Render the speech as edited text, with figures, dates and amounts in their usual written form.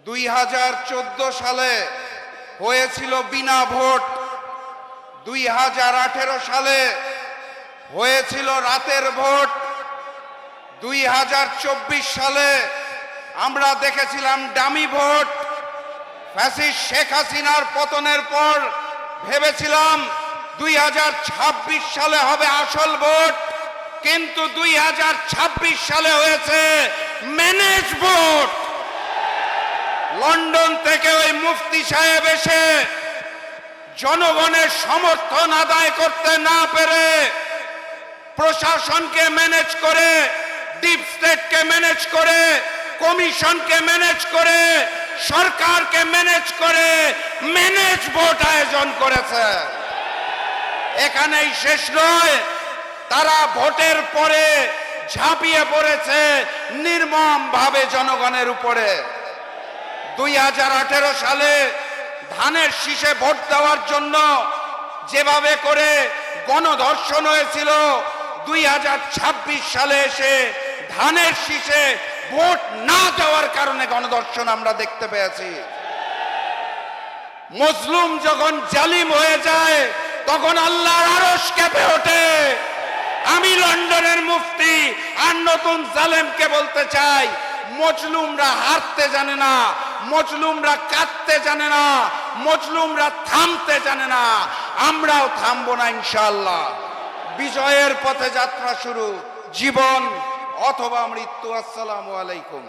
2014 সালে হয়েছিল বিনা ভোট, 2018 সালে হয়েছিল রাতের ভোট, 2024 সালে আমরা দেখেছিলাম ডামি ভোট। ফ্যাসিস্ট শেখ হাসিনার পতনের পর ভেবেছিলাম 2026 সালে হবে আসল ভোট, কিন্তু 2026 সালে হয়েছে ম্যানেজ ভোট। লন্ডন থেকে ওই মুফতি সাহেব এসে জনগণের সমর্থন আদায় করতে না পেরে প্রশাসনকে ম্যানেজ করে, ডিপ স্টেটকে ম্যানেজ করে, কমিশনকে ম্যানেজ করে, সরকারকে ম্যানেজ করে ম্যানেজ ভোট আয়োজন করেছে। এখানেই শেষ নয়, তারা ভোটের পরে ঝাঁপিয়ে পড়েছে নির্মমভাবে জনগণের উপরে। 2018 সালে ধানের শীষে ভোট দেওয়ার জন্য যেভাবে করে গণধর্ষণ হয়েছিল, 2026 সালে এসে ধানের শীষে ভোট না দেওয়ার কারণে গণধর্ষণ আমরা দেখতে পেয়েছি। মজলুম যখন জালিম হয়ে যায় তখন আল্লাহর আরশ কেঁপে ওঠে। আমি লন্ডনের মুফতি আর নতুন জালেমকে বলতে চাই, মজলুমরা হারতে জানে না, মজলুমরা কাঁদতে জানে না, মজলুমরা থামতে জানে না। আমরাও থামবো না ইনশাআল্লাহ। বিজয়ের পথে যাত্রা শুরু, জীবন অথবা মৃত্যু। আসসালামু আলাইকুম।